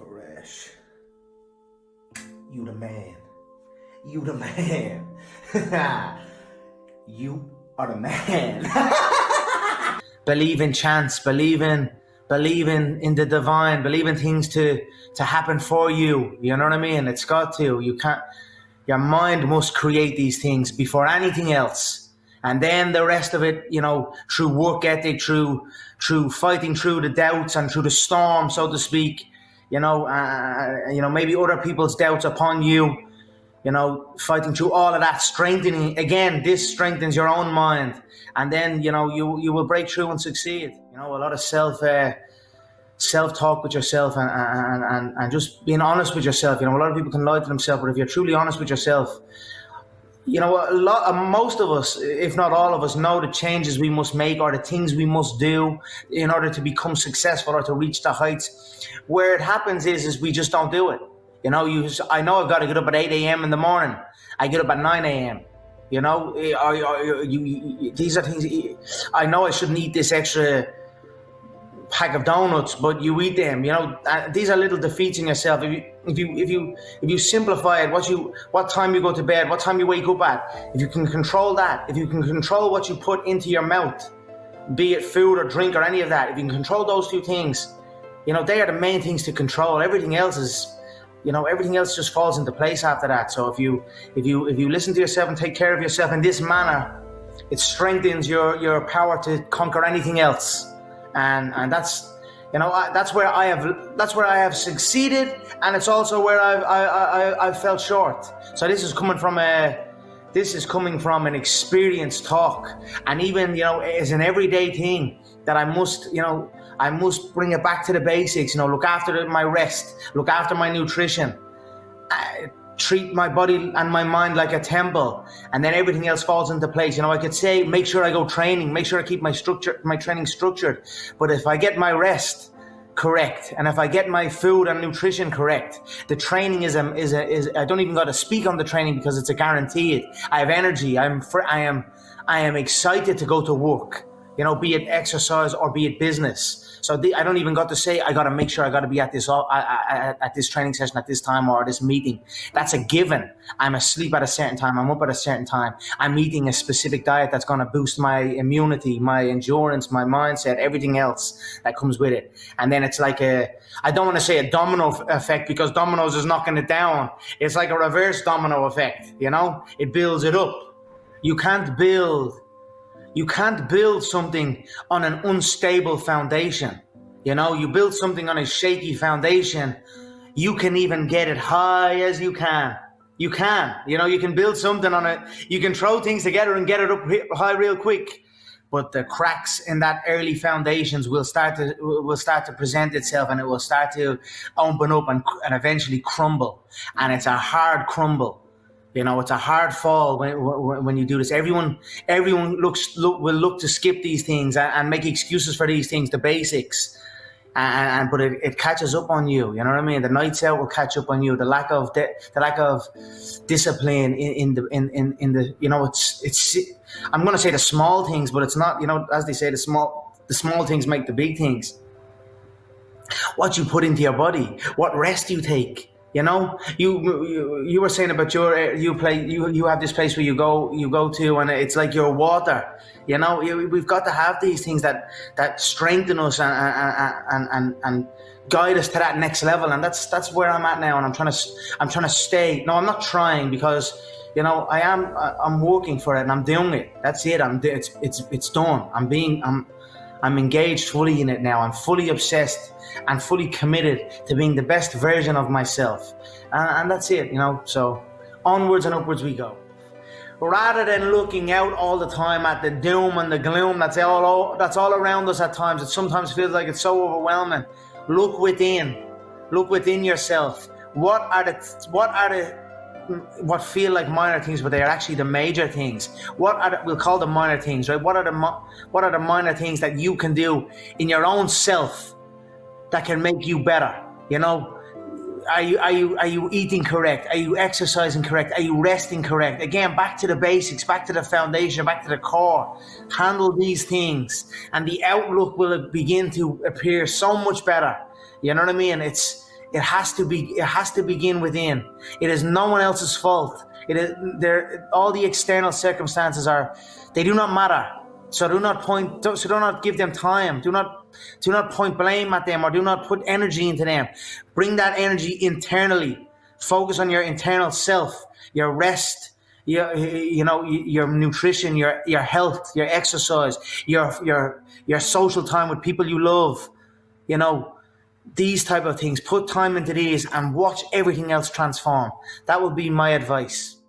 Fresh. You the man. You the man. You are the man. Believe in chance, believe in the divine, believe in things to happen for you. You know what I mean? It's got to. You can't. Your mind must create these things before anything else. And then the rest of it, you know, through work ethic, through fighting through the doubts and through the storm, so to speak, you know, maybe other people's doubts upon you, you know, fighting through all of that, strengthening. Again, this strengthens your own mind. And then, you know, you will break through and succeed. You know, a lot of self-talk with yourself and just being honest with yourself. You know, a lot of people can lie to themselves, but if you're truly honest with yourself, you know, most of us, if not all of us, know the changes we must make or the things we must do in order to become successful or to reach the heights. Where it happens is we just don't do it. You know, I know I've got to get up at 8 a.m. in the morning. I get up at 9 a.m. You know, these are things. I know I shouldn't eat this extra pack of donuts, but you eat them. You know, these are little defeats in yourself. If you simplify it, what time you go to bed, what time you wake up at, if you can control that, if you can control what you put into your mouth, be it food or drink or any of that, if you can control those two things, you know, they are the main things to control. Everything else is, you know, everything else just falls into place after that. So if you listen to yourself and take care of yourself in this manner, it strengthens your power to conquer anything else. And that's, you know, that's where I have succeeded, and it's also where I've fell short. So this is coming from an experienced talk, and even, you know, it's an everyday thing that I must bring it back to the basics. You know, look after my rest, look after my nutrition, treat my body and my mind like a temple, and then everything else falls into place. You know, I could say, make sure I go training, make sure I keep my training structured. But if I get my rest correct, and if I get my food and nutrition correct, the training is I don't even got to speak on the training because it's a guaranteed. I have energy. I am excited to go to work. You know, be it exercise or be it business. So I don't even got to say, I got to make sure I got to be at this training session at this time or this meeting. That's a given. I'm asleep at a certain time. I'm up at a certain time. I'm eating a specific diet that's going to boost my immunity, my endurance, my mindset, everything else that comes with it. And then it's like I don't want to say a domino effect, because dominoes is knocking it down. It's like a reverse domino effect, you know? It builds it up. You can't build something on an unstable foundation. You know, you build something on a shaky foundation, you can even get it high as you can. You know, you can build something on it. You can throw things together and get it up high real quick. But the cracks in that early foundations will start to present itself, and it will start to open up and eventually crumble. And it's a hard crumble. You know, it's a hard fall when you do this. Everyone will look to skip these things and make excuses for these things, the basics, but it catches up on you. You know what I mean? The nights out will catch up on you. The lack of discipline in the you know, it's I'm gonna say the small things, but it's not. You know, as they say, the small things make the big things. What you put into your body, what rest you take. You know, you were saying about you have this place where you go to, and it's like your water. You know, we've got to have these things that strengthen us and guide us to that next level. And that's where I'm at now, and I'm trying to stay. No, I'm not trying, because, you know, I'm working for it and I'm doing it. That's it. It's done. I'm engaged fully in it now. I'm fully obsessed and fully committed to being the best version of myself. And that's it, you know. So onwards and upwards we go. Rather than looking out all the time at the doom and the gloom that's all around us at times, it sometimes feels like it's so overwhelming. Look within yourself. What feel like minor things, but they are actually the major things. We'll call them minor things, right? What are the minor things that you can do in your own self that can make you better? You know, are you eating correct? Are you exercising correct? Are you resting correct? Again, back to the basics, back to the foundation, back to the core. Handle these things, and the outlook will begin to appear so much better. You know what I mean? It has to be. It has to begin within. It is no one else's fault. It is there. All the external circumstances they do not matter. So do not give them time. Do not point blame at them, or do not put energy into them. Bring that energy internally. Focus on your internal self, your rest, your nutrition, your health, your exercise, your social time with people you love. These type of things. Put time into these and watch everything else transform. That would be my advice.